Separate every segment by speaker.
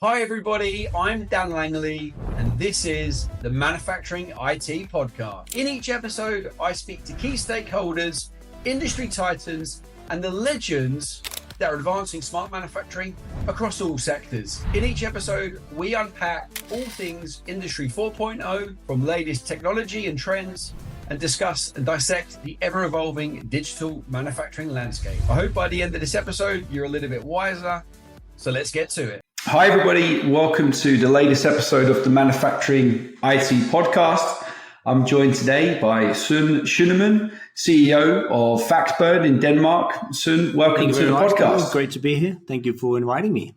Speaker 1: Hi everybody, I'm Dan Langley and this is the Manufacturing IT Podcast. In each episode, I speak to key stakeholders, industry titans, and the legends that are advancing smart manufacturing across all sectors. In each episode, we unpack all things Industry 4.0 from latest technology and trends and discuss and dissect the ever-evolving digital manufacturing landscape. I hope by the end of this episode, you're a little bit wiser. So let's get to it.
Speaker 2: Hi, everybody. Welcome to the latest episode of the Manufacturing IT Podcast. I'm joined today by Søren Schønnemann, CEO of Factbird in Denmark. Søren, welcome to the podcast.
Speaker 3: Great to be here. Thank you for inviting me.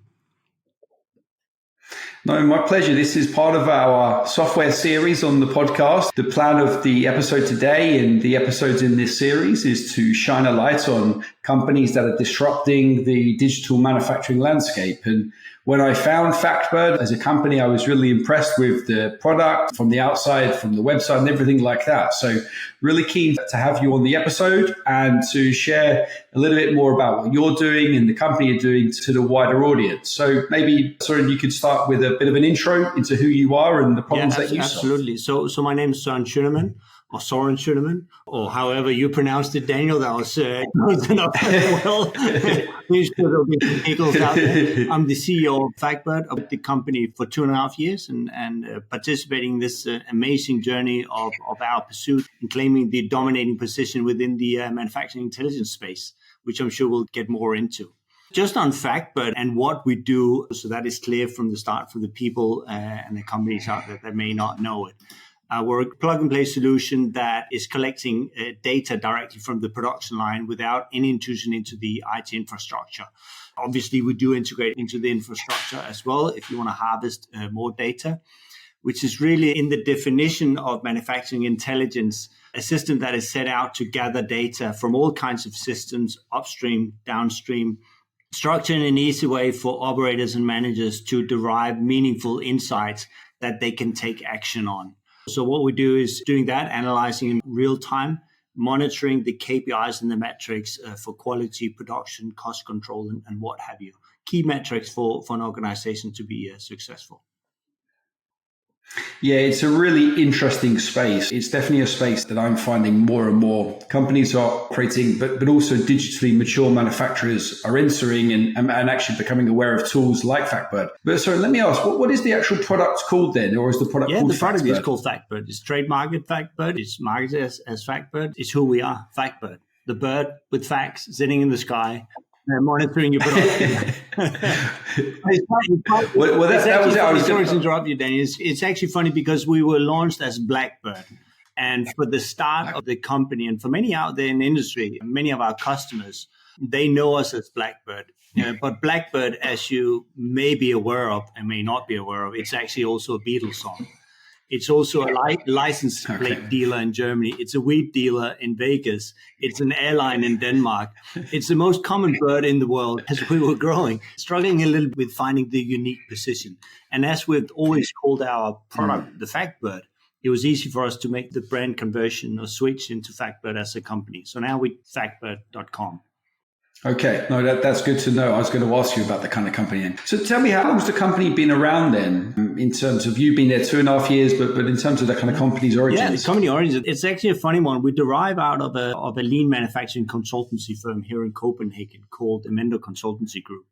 Speaker 2: No, my pleasure. This is part of our software series on the podcast. The plan of the episode today and the episodes in this series is to shine a light on companies that are disrupting the digital manufacturing landscape. And when I found Factbird as a company, I was really impressed with the product from the outside, from the website and everything like that. So really keen to have you on the episode and to share a little bit more about what you're doing and the company you're doing to the wider audience. So maybe, Søren, you could start with a bit of an intro into who you are and the problems that you solve.
Speaker 3: Absolutely. So my name is Søren Schønnemann, or Søren Schønnemann, or however you pronounced it, Daniel. That was close enough as well. There'll be some giggles out there. I'm the CEO of Factbird, of the company for 2.5 years, and participating in this amazing journey of our pursuit and claiming the dominating position within the manufacturing intelligence space, which I'm sure we'll get more into. Just on Factbird and what we do, so that is clear from the start for the people and the companies out there that may not know it. We're a plug-and-play solution that is collecting data directly from the production line without any intrusion into the IT infrastructure. Obviously, we do integrate into the infrastructure as well if you want to harvest more data, which is really in the definition of manufacturing intelligence, a system that is set out to gather data from all kinds of systems, upstream, downstream, structured in an easy way for operators and managers to derive meaningful insights that they can take action on. So what we do is doing that, analyzing in real time, monitoring the KPIs and the metrics for quality, production, cost control, and what have you. Key metrics for an organization to be successful.
Speaker 2: Yeah, it's a really interesting space. It's definitely a space that I'm finding more and more companies are creating, but also digitally mature manufacturers are entering and actually becoming aware of tools like Factbird. But sorry, let me ask, what is the actual product called then? Or is the product called Factbird? Yeah, the product
Speaker 3: is called Factbird. It's trademarked Factbird. It's marketed as Factbird. It's who we are, Factbird. The bird with facts sitting in the sky. Monitoring your production. Sorry to interrupt you, Danny. It's actually funny because we were launched as Blackbird. And for the start of the company, and for many out there in the industry, many of our customers, they know us as Blackbird. But Blackbird, as you may be aware of and may not be aware of, it's actually also a Beatles song. It's also a license plate dealer in Germany. It's a weed dealer in Vegas. It's an airline in Denmark. It's the most common bird in the world as we were growing, struggling a little with finding the unique position. And as we've always called our product the Factbird, it was easy for us to make the brand conversion or switch into Factbird as a company. So now we're factbird.com.
Speaker 2: Okay, no, that's good to know. I was going to ask you about the kind of company. So tell me, how long has the company been around then, in terms of you being there 2.5 years, but in terms of the kind of company's origins?
Speaker 3: Yeah, the company origins, it's actually a funny one. We derive out of a lean manufacturing consultancy firm here in Copenhagen called Emendo Consultancy Group.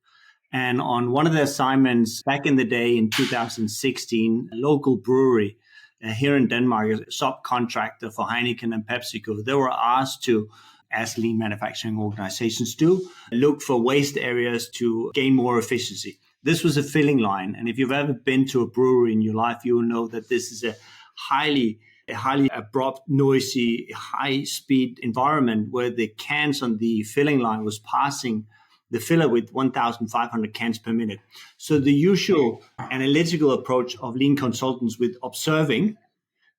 Speaker 3: And on one of the assignments back in the day in 2016, a local brewery here in Denmark, a subcontractor for Heineken and PepsiCo, they were asked to, as lean manufacturing organizations do, look for waste areas to gain more efficiency. This was a filling line. And if you've ever been to a brewery in your life, you will know that this is a highly abrupt, noisy, high-speed environment where the cans on the filling line was passing the filler with 1,500 cans per minute. So the usual analytical approach of lean consultants with observing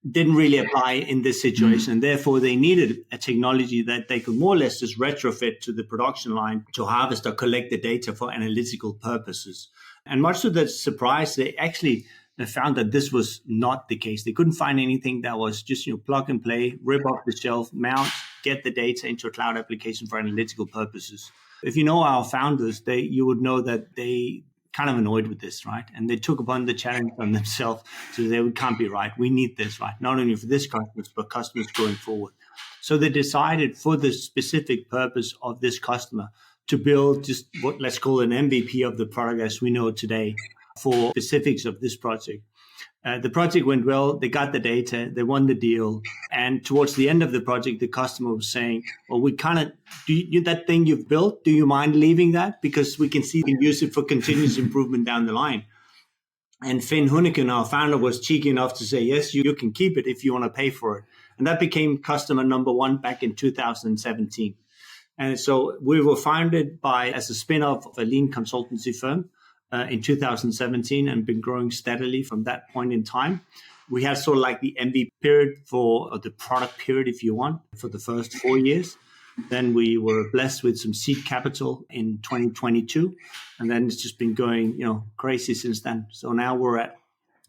Speaker 3: didn't really apply in this situation. And therefore, they needed a technology that they could more or less just retrofit to the production line to harvest or collect the data for analytical purposes. And much to their surprise, they actually found that this was not the case. They couldn't find anything that was just plug and play, rip off the shelf, mount, get the data into a cloud application for analytical purposes. If you know our founders, you would know that they kind of annoyed with this, right? And they took upon the challenge on themselves to say, we can't be right. We need this, right? Not only for this customers, but customers going forward. So they decided for the specific purpose of this customer to build just what let's call an MVP of the product as we know today for specifics of this project. The project went well. They got the data. They won the deal. And towards the end of the project, the customer was saying, well, we kind of, that thing you've built, do you mind leaving that? Because we can see we can use it for continuous improvement down the line. And Finn Hunneken, our founder, was cheeky enough to say, yes, you can keep it if you want to pay for it. And that became customer number one back in 2017. And so we were founded as a spin-off of a lean consultancy firm in 2017 and been growing steadily from that point in time. We had sort of like the MVP period or the product period, if you want, for the first 4 years. Then we were blessed with some seed capital in 2022. And then it's just been going, crazy since then. So now we're at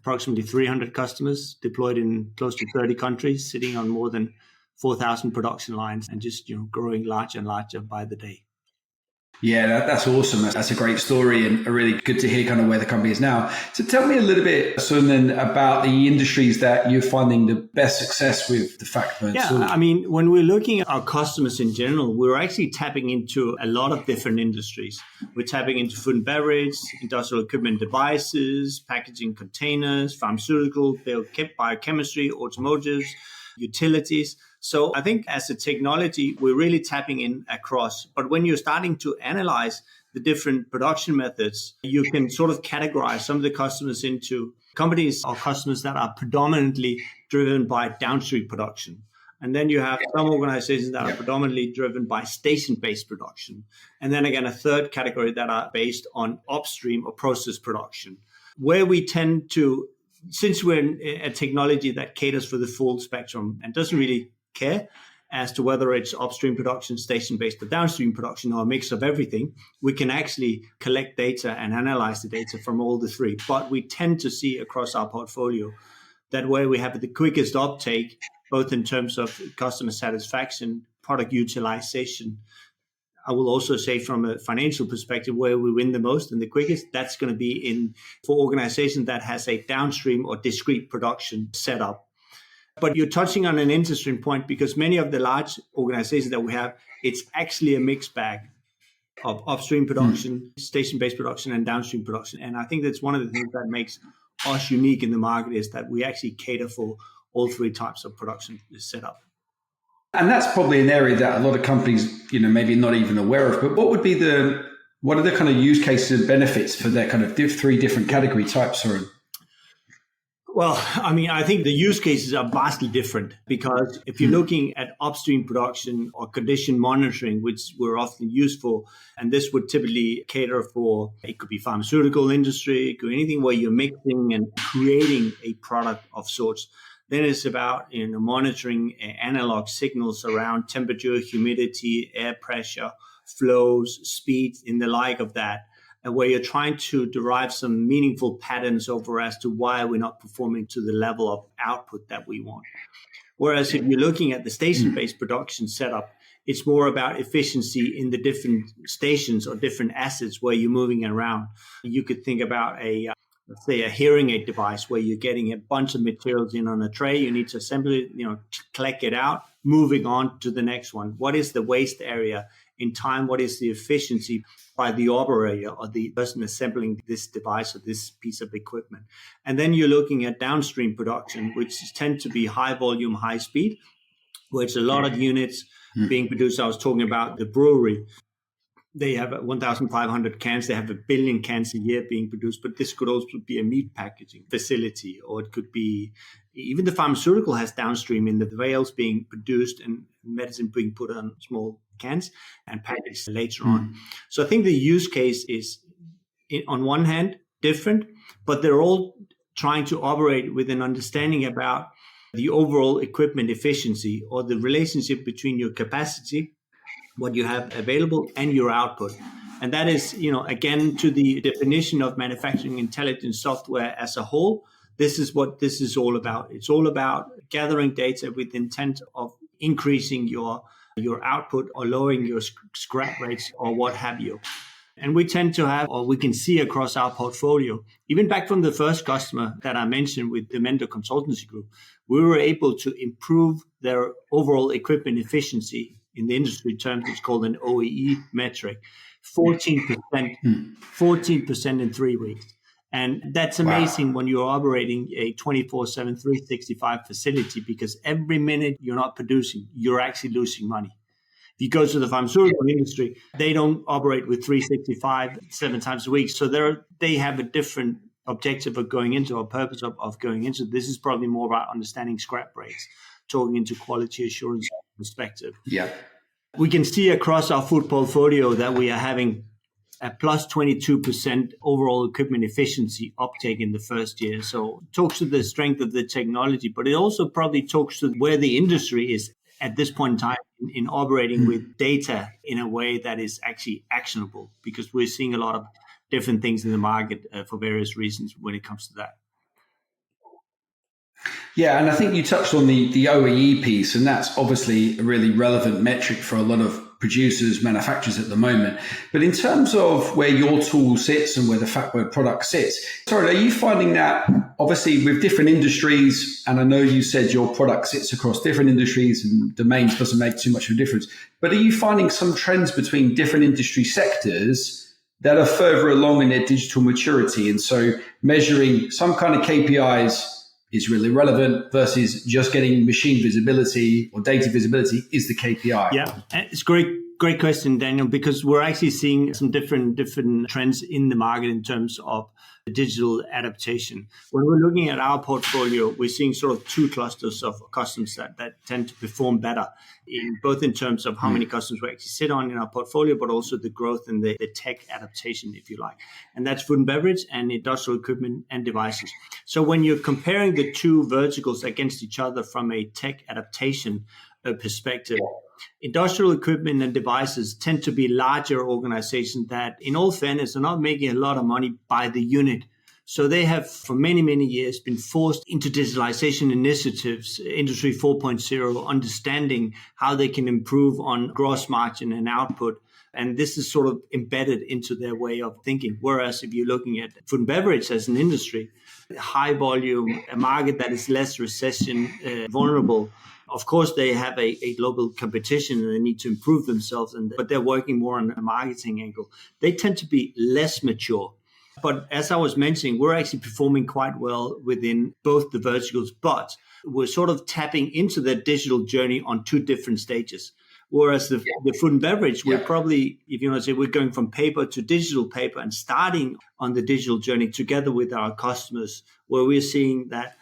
Speaker 3: approximately 300 customers deployed in close to 30 countries, sitting on more than 4,000 production lines and just, growing larger and larger by the day.
Speaker 2: Yeah, that's awesome. That's a great story and really good to hear kind of where the company is now. So tell me a little bit, Søren, about the industries that you're finding the best success with the Factbird.
Speaker 3: Yeah, I mean, when we're looking at our customers in general, we're actually tapping into a lot of different industries. We're tapping into food and beverage, industrial equipment devices, packaging containers, pharmaceutical, biochemistry, automotives, utilities. So I think as a technology, we're really tapping in across. But when you're starting to analyze the different production methods, you can sort of categorize some of the customers into companies or customers that are predominantly driven by downstream production. And then you have some organizations that are predominantly driven by station-based production. And then again, a third category that are based on upstream or process production, where we tend to, since we're a technology that caters for the full spectrum and doesn't really care as to whether it's upstream production, station-based, or downstream production, or a mix of everything, we can actually collect data and analyze the data from all the three. But we tend to see across our portfolio that where we have the quickest uptake, both in terms of customer satisfaction, product utilization, I will also say from a financial perspective, where we win the most and the quickest, that's going to be for organizations that has a downstream or discrete production setup. But you're touching on an interesting point because many of the large organizations that we have, it's actually a mixed bag of upstream production, station-based production, and downstream production. And I think that's one of the things that makes us unique in the market is that we actually cater for all three types of production setup.
Speaker 2: And that's probably an area that a lot of companies, maybe not even aware of. But what are the kind of use cases and benefits for their kind of three different category types, Søren?
Speaker 3: Well, I mean, I think the use cases are vastly different because if you're looking at upstream production or condition monitoring, which we're often used for, and this would typically cater for, it could be pharmaceutical industry, it could be anything where you're mixing and creating a product of sorts. Then it's about monitoring analog signals around temperature, humidity, air pressure, flows, speed, and the like of that. And where you're trying to derive some meaningful patterns over as to why we're not performing to the level of output that we want. Whereas if you're looking at the station-based production setup, it's more about efficiency in the different stations or different assets where you're moving around. You could think about let's say a hearing aid device where you're getting a bunch of materials in on a tray. You need to assemble it, collect it out, moving on to the next one. What is the waste area in time? What is the efficiency by the operator or the person assembling this device or this piece of equipment? And then you're looking at downstream production, which tend to be high volume, high speed, where it's a lot of units being produced. I was talking about the brewery. They have 1,500 cans. They have 1 billion cans a year being produced. But this could also be a meat packaging facility, or it could be even the pharmaceutical has downstream in the vials being produced and medicine being put on small cans and packaged later on. So I think the use case is, on one hand, different, but they're all trying to operate with an understanding about the overall equipment efficiency or the relationship between your capacity, what you have available, and your output. And that is, again, to the definition of manufacturing intelligence software as a whole, this is what this is all about. It's all about gathering data with intent of increasing your output or lowering your scrap rates or what have you. And we tend to have, or we can see across our portfolio, even back from the first customer that I mentioned with the Mentor Consultancy Group, we were able to improve their overall equipment efficiency. In the industry terms, it's called an OEE metric, 14%, 14% in 3 weeks. And that's amazing when you're operating a 24/7, 365 facility, because every minute you're not producing, you're actually losing money. If you go to the pharmaceutical industry, they don't operate with 365 7 times a week. So they have a different objective of going into, or purpose of going into. This is probably more about understanding scrap rates, talking into quality assurance perspective.
Speaker 2: Yeah.
Speaker 3: We can see across our food portfolio that we are having a plus 22% overall equipment efficiency uptake in the first year. So it talks to the strength of the technology, but it also probably talks to where the industry is at this point in time in operating with data in a way that is actually actionable, because we're seeing a lot of different things in the market for various reasons when it comes to that.
Speaker 2: Yeah, and I think you touched on the OEE piece, and that's obviously a really relevant metric for a lot of producers, manufacturers at the moment. But in terms of where your tool sits and where the Factbird product sits, sorry, are you finding that obviously with different industries, and I know you said your product sits across different industries and domains doesn't make too much of a difference, but are you finding some trends between different industry sectors that are further along in their digital maturity? And so measuring some kind of KPIs is really relevant versus just getting machine visibility or data visibility is the KPI.
Speaker 3: Yeah, it's great question, Daniel, because we're actually seeing some different trends in the market in terms of digital adaptation. When we're looking at our portfolio, we're seeing sort of two clusters of customers that tend to perform better, both in terms of how many customers we actually sit on in our portfolio, but also the growth in the tech adaptation, if you like. And that's food and beverage and industrial equipment and devices. So when you're comparing the two verticals against each other from a tech adaptation perspective, industrial equipment and devices tend to be larger organizations that, in all fairness, are not making a lot of money by the unit. So they have, for many, many years, been forced into digitalization initiatives, Industry 4.0, understanding how they can improve on gross margin and output. And this is sort of embedded into their way of thinking. Whereas if you're looking at food and beverage as an industry, high volume, a market that is less recession vulnerable, of course, they have a global competition and they need to improve themselves, but they're working more on a marketing angle. They tend to be less mature. But as I was mentioning, we're actually performing quite well within both the verticals, but we're sort of tapping into the digital journey on two different stages. Whereas the food and beverage, we're probably, if you want to say, we're going from paper to digital paper and starting on the digital journey together with our customers, where we're seeing that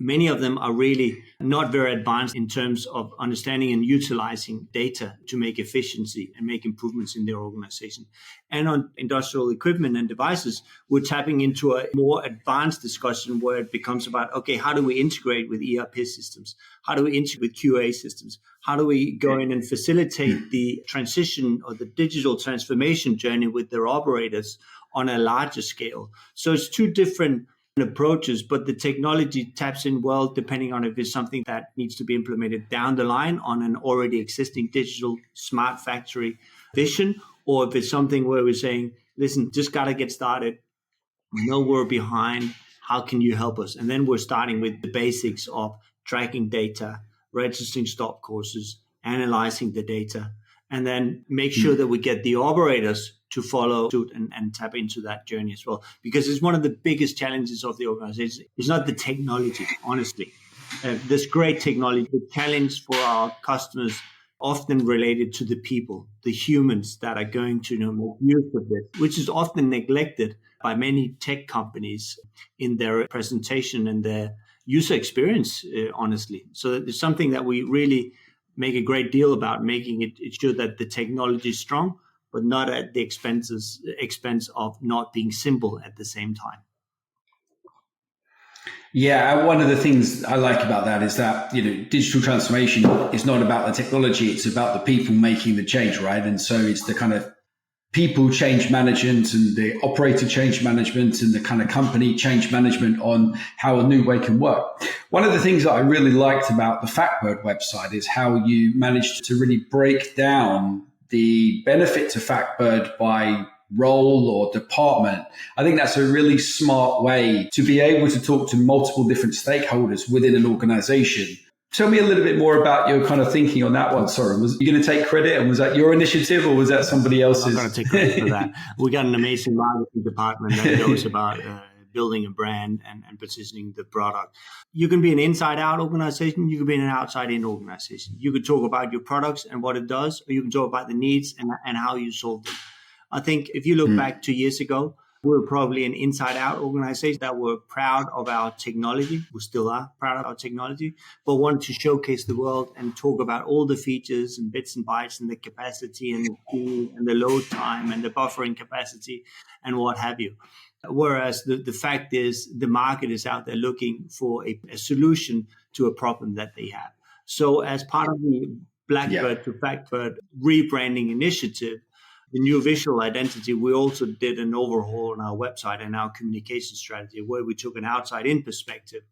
Speaker 3: many of them are really not very advanced in terms of understanding and utilizing data to make efficiency and make improvements in their organization. And on industrial equipment and devices, we're tapping into a more advanced discussion where it becomes about, okay, how do we integrate with ERP systems? How do we integrate with QA systems? How do we go in and facilitate the transition or the digital transformation journey with their operators on a larger scale? So it's two different approaches, but the technology taps in well depending on if it's something that needs to be implemented down the line on an already existing digital smart factory vision, or if it's something where we're saying, listen, just got to get started. We know we're behind. How can you help us? And then we're starting with the basics of tracking data, registering stop courses, analyzing the data, and then make sure that we get the operators to follow suit and tap into that journey as well. Because it's one of the biggest challenges of the organization. It's not the technology, honestly. This great technology, the challenge for our customers often related to the people, the humans that are going to make use of this, which is often neglected by many tech companies in their presentation and their user experience, honestly. So it's something that we really make a great deal about, making it sure that the technology is strong, but not at the expense of not being simple at the same time.
Speaker 2: Yeah, one of the things I like about that is that, digital transformation is not about the technology, it's about the people making the change, right? And so it's the kind of people change management and the operator change management and the kind of company change management on how a new way can work. One of the things that I really liked about the Factbird website is how you managed to really break down the benefit to Factbird by role or department. I think that's a really smart way to be able to talk to multiple different stakeholders within an organization. Tell me a little bit more about your kind of thinking on that one, Søren. Was you going to take credit, and was that your initiative, or was that somebody else's?
Speaker 3: I'm going to take credit for that. We got an amazing marketing department that knows about building a brand and positioning the product. You can be an inside-out organization. You can be an outside-in organization. You could talk about your products and what it does, or you can talk about the needs and how you solve them. I think if you look back 2 years ago, we were probably an inside-out organization that were proud of our technology. We still are proud of our technology, but wanted to showcase the world and talk about all the features and bits and bytes and the capacity and the speed and the load time and the buffering capacity and what have you. Whereas the fact is the market is out there looking for a solution to a problem that they have. So as part of the Blackbird to Factbird rebranding initiative, the new visual identity, we also did an overhaul on our website and our communication strategy where we took an outside-in perspective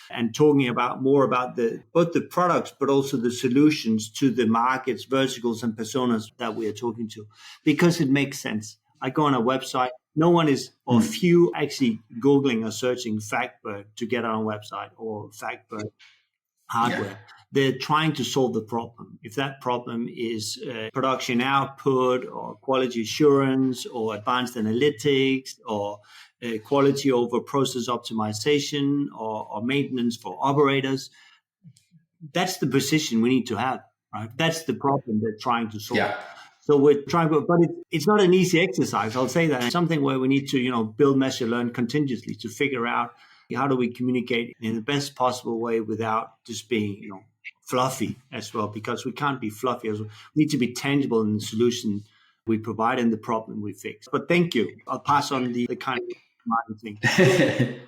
Speaker 3: and talking about more about both the products, but also the solutions to the markets, verticals, and personas that we are talking to, because it makes sense. I go on a website, no one is, or few actually Googling or searching Factbird to get on a website or Factbird hardware. Yeah. They're trying to solve the problem. If that problem is production output or quality assurance or advanced analytics or quality over process optimization or maintenance for operators, that's the position we need to have, right? That's the problem they're trying to solve. Yeah. So we're trying, but it's not an easy exercise. I'll say that. It's something where we need to, build, measure, learn continuously to figure out how do we communicate in the best possible way without just being, fluffy as well, because we can't be fluffy as well. We need to be tangible in the solution we provide and the problem we fix. But thank you. I'll pass on the kind of marketing.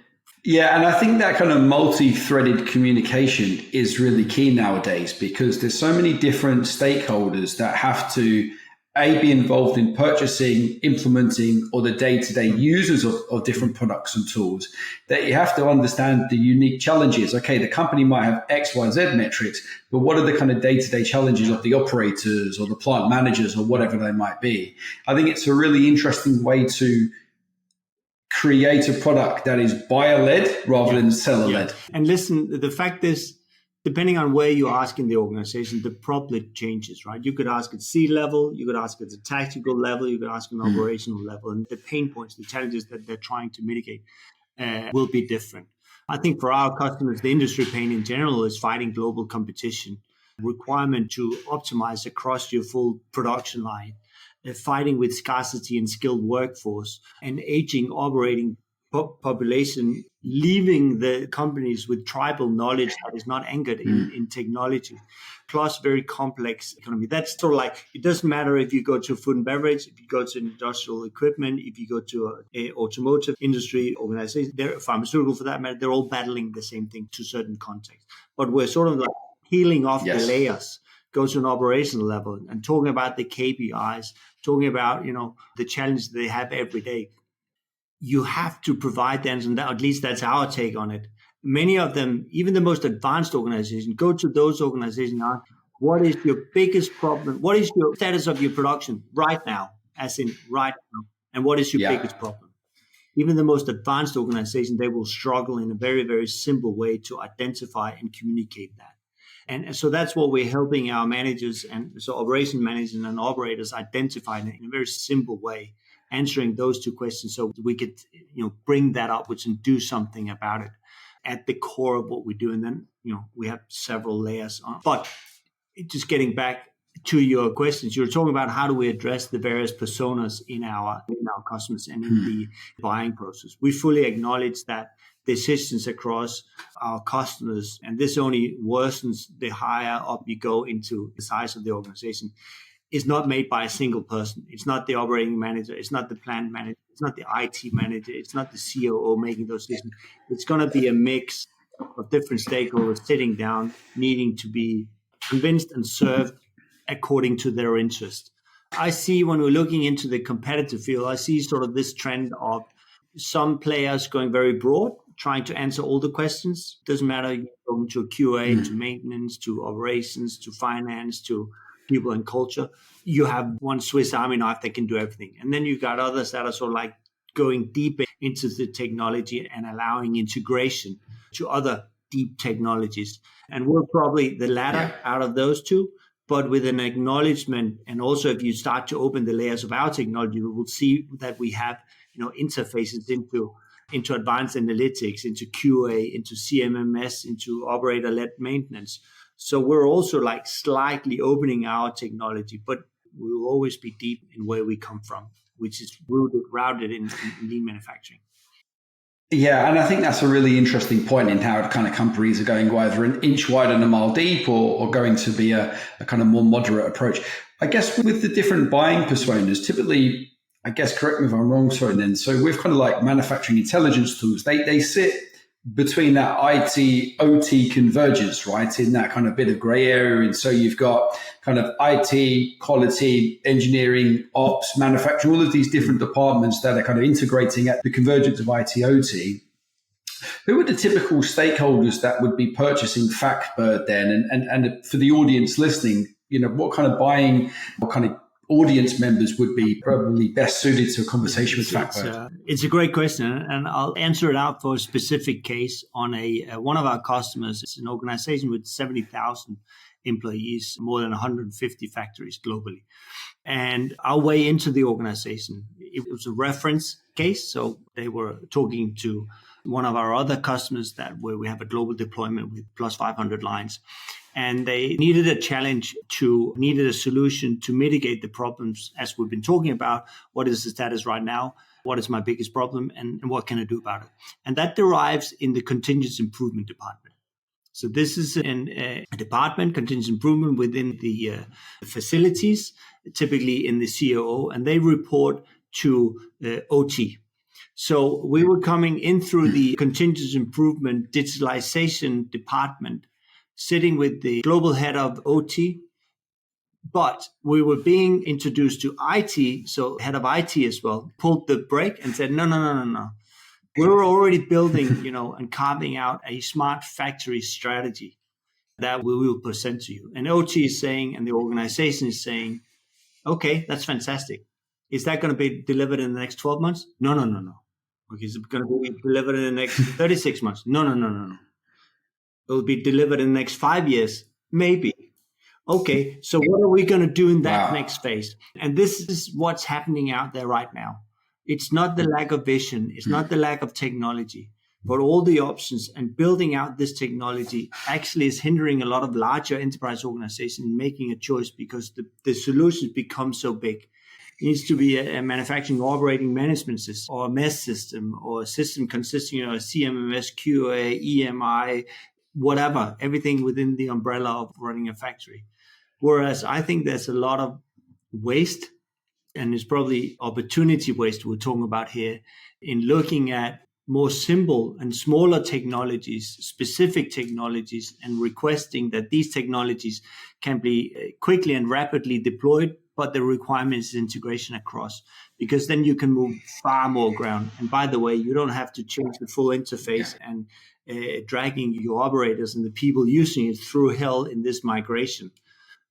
Speaker 2: Yeah, and I think that kind of multi-threaded communication is really key nowadays because there's so many different stakeholders that have to be involved in purchasing, implementing, or the day-to-day users of different products and tools, that you have to understand the unique challenges. Okay, the company might have X, Y, Z metrics, but what are the kind of day-to-day challenges of the operators or the plant managers or whatever they might be? I think it's a really interesting way to create a product that is buyer-led rather than seller-led.
Speaker 3: Yeah. And listen, the fact is, depending on where you ask in the organization, the problem changes, right? You could ask at C-level, you could ask at the tactical level, you could ask at an operational level, and the pain points, the challenges that they're trying to mitigate will be different. I think for our customers, the industry pain in general is fighting global competition, requirement to optimize across your full production line, fighting with scarcity and skilled workforce, and aging operating population, leaving the companies with tribal knowledge that is not anchored in technology, plus very complex economy. That's sort of like, it doesn't matter if you go to food and beverage, if you go to industrial equipment, if you go to a automotive industry organization, they're pharmaceutical for that matter, they're all battling the same thing to certain contexts. But we're sort of like peeling off the layers, go to an operational level and talking about the KPIs, talking about, the challenges they have every day. You have to provide them, and at least that's our take on it. Many of them, even the most advanced organizations, go to those organizations and ask, what is your biggest problem? What is your status of your production right now, as in right now? And what is your biggest problem? Even the most advanced organizations, they will struggle in a very, very simple way to identify and communicate that. And so that's what we're helping our managers and so operation managers and operators identify in a very simple way, answering those two questions so we could, bring that upwards and do something about it at the core of what we do. And then, we have several layers on. But just getting back to your questions, you're talking about how do we address the various personas in our customers and in the buying process. We fully acknowledge that decisions across our customers, and this only worsens the higher up you go into the size of the organization, is not made by a single person. It's not the operating manager. It's not the plant manager. It's not the IT manager. It's not the COO making those decisions. It's going to be a mix of different stakeholders sitting down, needing to be convinced and served according to their interest. I see when we're looking into the competitive field, I see sort of this trend of some players going very broad, trying to answer all the questions. Doesn't matter, you're going to QA, to maintenance, to operations, to finance, to people and culture. You have one Swiss Army knife that can do everything. And then you got others that are sort of like going deeper into the technology and allowing integration to other deep technologies. And we're probably the latter out of those two, but with an acknowledgement. And also, if you start to open the layers of our technology, we will see that we have, interfaces into advanced analytics, into QA, into CMMS, into operator-led maintenance. So we're also like slightly opening our technology, but we will always be deep in where we come from, which is routed in lean manufacturing.
Speaker 2: Yeah, and I think that's a really interesting point in how kind of companies are going either an inch wide and a mile deep or going to be a kind of more moderate approach. I guess with the different buying personas, typically, I guess, correct me if I'm wrong, sorry, then. So with kind of like manufacturing intelligence tools, they sit between that IT, OT convergence, right, in that kind of bit of gray area. And so you've got kind of IT, quality, engineering, ops, manufacturing, all of these different departments that are kind of integrating at the convergence of IT, OT. Who are the typical stakeholders that would be purchasing Factbird then? And for the audience listening, what kind of buying, what kind of audience members would be probably best suited to a conversation with Factbird?
Speaker 3: It's a great question, and I'll answer it out for a specific case on one of our customers. It's an organization with 70,000 employees, more than 150 factories globally. And our way into the organization, it was a reference case. So they were talking to one of our other customers where we have a global deployment with plus 500 lines. And they needed a solution to mitigate the problems as we've been talking about. What is the status right now? What is my biggest problem? And what can I do about it? And that derives in the continuous improvement department. So this is a department, continuous improvement within the facilities, typically in the COO, and they report to OT. So we were coming in through the continuous improvement digitalization department, sitting with the global head of OT, but we were being introduced to IT, so head of IT as well, pulled the brake and said, no. We were already building, and carving out a smart factory strategy that we will present to you. And OT is saying, and the organization is saying, okay, that's fantastic. Is that going to be delivered in the next 12 months? No. Okay, is it going to be delivered in the next 36 months? No. It will be delivered in the next 5 years, maybe. Okay, so what are we going to do in that next phase? And this is what's happening out there right now. It's not the lack of vision. It's not the lack of technology, but all the options and building out this technology actually is hindering a lot of larger enterprise organizations in making a choice because the solutions become so big. It needs to be a manufacturing operating management system or a MES system or a system consisting of CMMS, QA, EMI, whatever, everything within the umbrella of running a factory. Whereas I think there's a lot of waste, and it's probably opportunity waste we're talking about here, in looking at more simple and smaller technologies, specific technologies, and requesting that these technologies can be quickly and rapidly deployed, but the requirement is integration across, because then you can move far more ground. And by the way, you don't have to change the full interface and dragging your operators and the people using it through hell in this migration.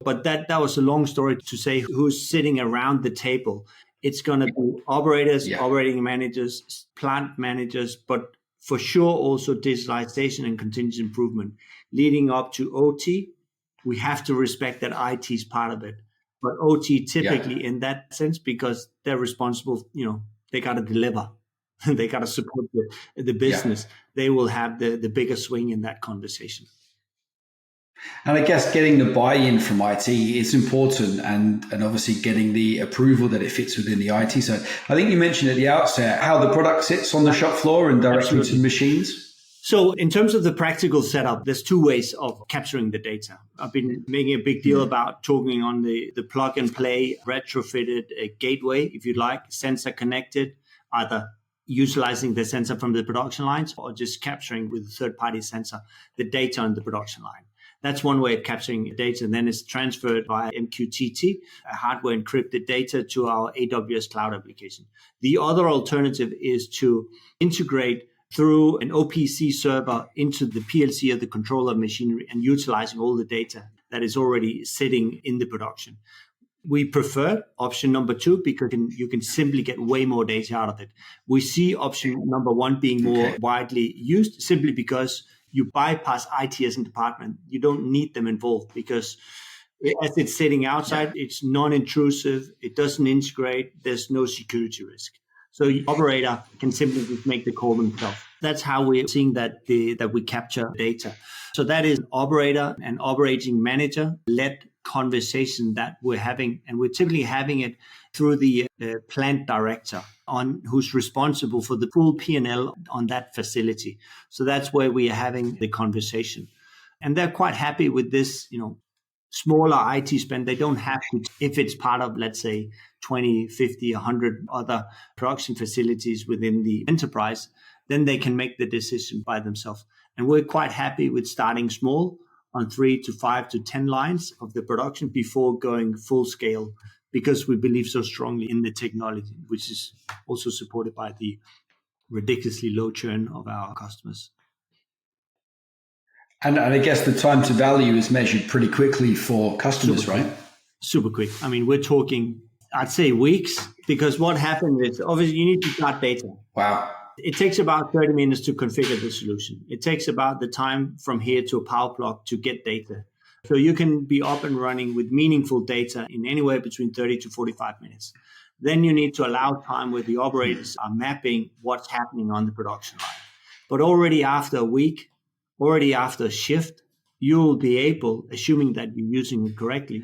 Speaker 3: But that was a long story to say who's sitting around the table. It's going to be operators, operating managers, plant managers, but for sure also digitalization and continuous improvement. Leading up to OT, we have to respect that IT is part of it. But OT typically in that sense, because they're responsible, they got to deliver. They got to support the business. They will have the bigger swing in that conversation.
Speaker 2: And I guess getting the buy-in from IT is important, and obviously getting the approval that it fits within the IT side. I think you mentioned at the outset how the product sits on the shop floor and directly to the machines.
Speaker 3: So in terms of the practical setup, there's two ways of capturing the data. I've been making a big deal about talking on the plug and play retrofitted gateway, if you like, sensor connected, either utilizing the sensor from the production lines or just capturing with a third-party sensor the data on the production line. That's one way of capturing data, and then it's transferred via MQTT, a hardware encrypted data, to our AWS cloud application. The other alternative is to integrate through an OPC server into the PLC of the controller machinery and utilizing all the data that is already sitting in the production. We prefer option number 2 because you can simply get way more data out of it. We see option number 1 being more widely used simply because you bypass IT as a department. You don't need them involved because as it's sitting outside, it's non-intrusive, it doesn't integrate, there's no security risk. So the operator can simply just make the call themselves. That's how we're seeing that we capture data. So that is operator and operating manager led conversation that we're having, and we're typically having it through the plant director who's responsible for the full P&L on that facility. So that's where we are having the conversation, and they're quite happy with this. Smaller IT spend, they don't have to, if it's part of, let's say, 20, 50, 100 other production facilities within the enterprise, then they can make the decision by themselves. And we're quite happy with starting small on 3 to 5 to 10 lines of the production before going full scale, because we believe so strongly in the technology, which is also supported by the ridiculously low churn of our customers.
Speaker 2: And I guess the time to value is measured pretty quickly for customers, right?
Speaker 3: Super quick. I mean, we're talking, I'd say weeks, because what happened is obviously you need to start data.
Speaker 2: Wow.
Speaker 3: It takes about 30 minutes to configure the solution. It takes about the time from here to a power plug to get data. So you can be up and running with meaningful data in anywhere between 30 to 45 minutes. Then you need to allow time where the operators are mapping what's happening on the production line. But already after a week, already after a shift, you'll be able, assuming that you're using it correctly,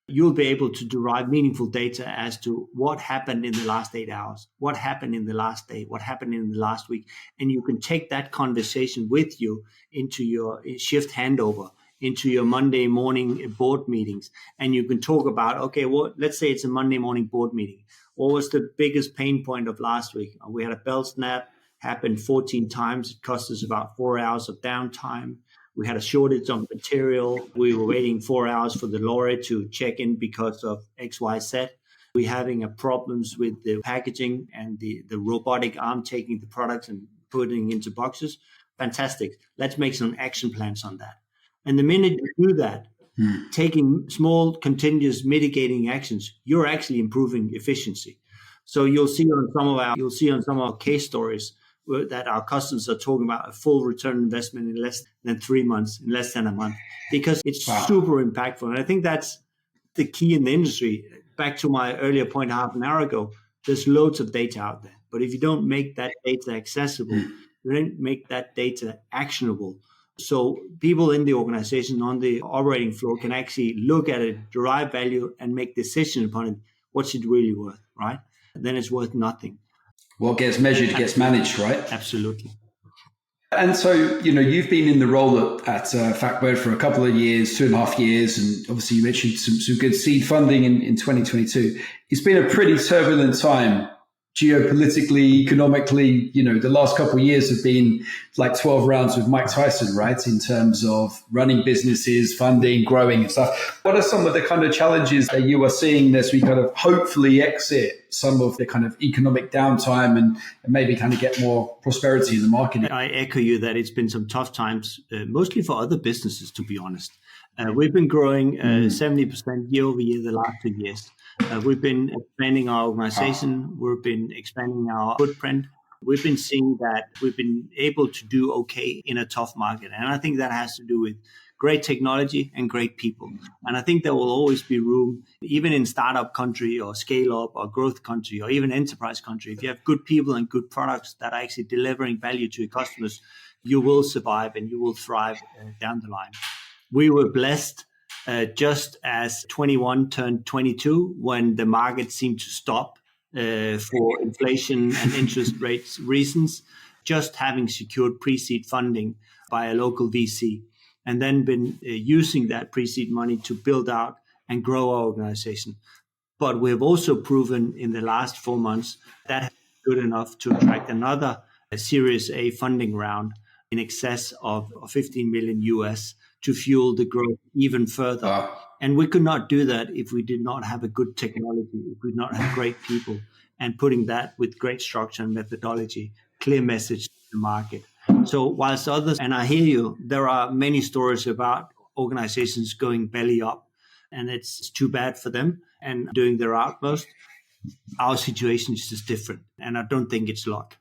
Speaker 3: you'll be able to derive meaningful data as to what happened in the last 8 hours, what happened in the last day, what happened in the last week. And you can take that conversation with you into your shift handover, into your Monday morning board meetings. And you can talk about, okay, well, let's say it's a Monday morning board meeting. What was the biggest pain point of last week? We had a belt snap, happened 14 times. It cost us about 4 hours of downtime. We had a shortage of material. We were waiting 4 hours for the lorry to check in because of XYZ. We're having problems with the packaging and the robotic arm taking the products and putting into boxes. Fantastic. Let's make some action plans on that. And the minute you do that, taking small, continuous mitigating actions, you're actually improving efficiency. So you'll see on some of our case stories that our customers are talking about a full return investment in less than 3 months, in less than a month, because it's super impactful. And I think that's the key in the industry. Back to my earlier point half an hour ago, there's loads of data out there. But if you don't make that data accessible, you don't make that data actionable. So people in the organization on the operating floor can actually look at it, derive value, and make decisions upon it. What's it really worth, right? Then it's worth nothing.
Speaker 2: What gets measured gets managed, right?
Speaker 3: Absolutely.
Speaker 2: And so, you've been in the role at Factbird for a couple of years, 2.5 years, and obviously you mentioned some good seed funding in 2022. It's been a pretty turbulent time, geopolitically, economically. The last couple of years have been like 12 rounds with Mike Tyson, right? In terms of running businesses, funding, growing and stuff. What are some of the kind of challenges that you are seeing as we kind of hopefully exit some of the kind of economic downtime and maybe kind of get more prosperity in the market?
Speaker 3: I echo you that it's been some tough times, mostly for other businesses, to be honest. We've been growing 70% year over year the last 2 years. We've been expanding our organization. We've been expanding our footprint. We've been seeing that we've been able to do okay in a tough market. And I think that has to do with great technology and great people. And I think there will always be room, even in startup country or scale up or growth country or even enterprise country. If you have good people and good products that are actually delivering value to your customers, you will survive and you will thrive down the line. We were blessed just as 21 turned 22 when the market seemed to stop for inflation and interest rates reasons, just having secured pre-seed funding by a local VC, and then been using that pre-seed money to build out and grow our organization. But we have also proven in the last 4 months that good enough to attract another Series A funding round in excess of 15 million US to fuel the growth even further. And we could not do that if we did not have a good technology, if we did not have great people, and putting that with great structure and methodology, clear message to the market. So whilst others, and I hear you, there are many stories about organizations going belly up, and it's too bad for them and doing their utmost. Our situation is just different, and I don't think it's luck.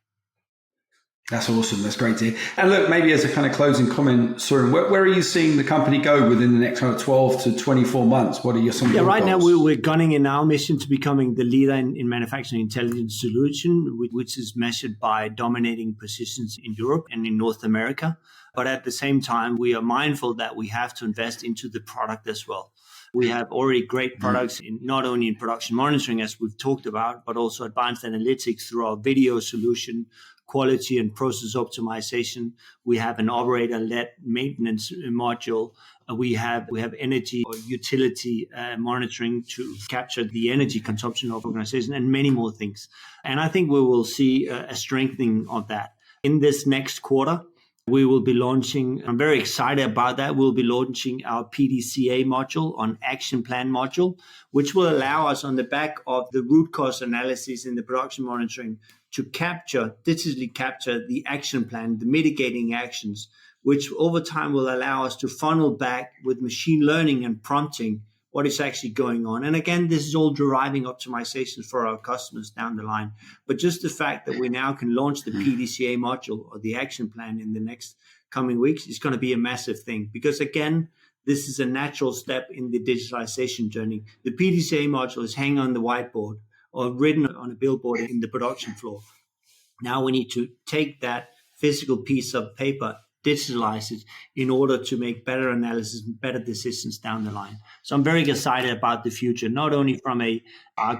Speaker 2: That's awesome. That's great to hear. And look, maybe as a kind of closing comment, Søren, where are you seeing the company go within the next kind of 12 to 24 months? What are your some of your
Speaker 3: right
Speaker 2: goals?
Speaker 3: now we're gunning in our mission to becoming the leader in manufacturing intelligence solution, which is measured by dominating positions in Europe and in North America. But at the same time, we are mindful that we have to invest into the product as well. We have already great products not only in production monitoring, as we've talked about, but also advanced analytics through our video solution, quality and process optimization. We have an operator-led maintenance module. We have energy or utility monitoring to capture the energy consumption of organization, and many more things. And I think we will see a strengthening of that. In this next quarter, we will be launching, I'm very excited about that, we'll be launching our PDCA module on action plan module, which will allow us on the back of the root cause analysis in the production monitoring to digitally capture the action plan, the mitigating actions, which over time will allow us to funnel back with machine learning and prompting what is actually going on. And again, this is all driving optimizations for our customers down the line. But just the fact that we now can launch the PDCA module or the action plan in the next coming weeks is going to be a massive thing. Because again, this is a natural step in the digitalization journey. The PDCA module is hanging on the whiteboard or written on a billboard in the production floor. Now we need to take that physical piece of paper, digitalize it in order to make better analysis and better decisions down the line. So I'm very excited about the future, not only from a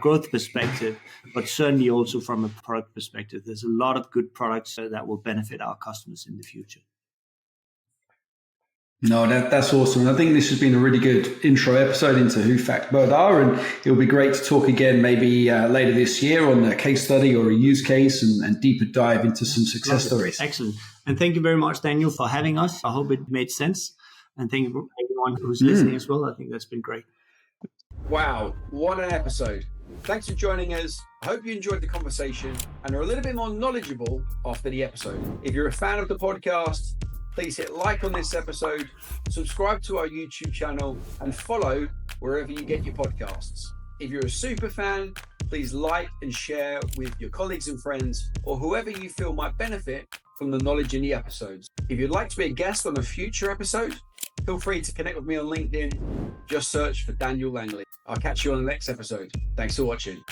Speaker 3: growth perspective, but certainly also from a product perspective. There's a lot of good products that will benefit our customers in the future.
Speaker 2: No, that's awesome. I think this has been a really good intro episode into who Factbird are, and it'll be great to talk again maybe later this year on a case study or a use case and deeper dive into some success stories.
Speaker 3: Excellent. And thank you very much, Daniel, for having us. I hope it made sense. And thank you for everyone who's listening as well. I think that's been great.
Speaker 1: Wow, what an episode. Thanks for joining us. I hope you enjoyed the conversation and are a little bit more knowledgeable after the episode. If you're a fan of the podcast, please hit like on this episode, subscribe to our YouTube channel, and follow wherever you get your podcasts. If you're a super fan, please like and share with your colleagues and friends or whoever you feel might benefit from the knowledge in the episodes. If you'd like to be a guest on a future episode, feel free to connect with me on LinkedIn. Just search for Daniel Langley. I'll catch you on the next episode. Thanks for watching.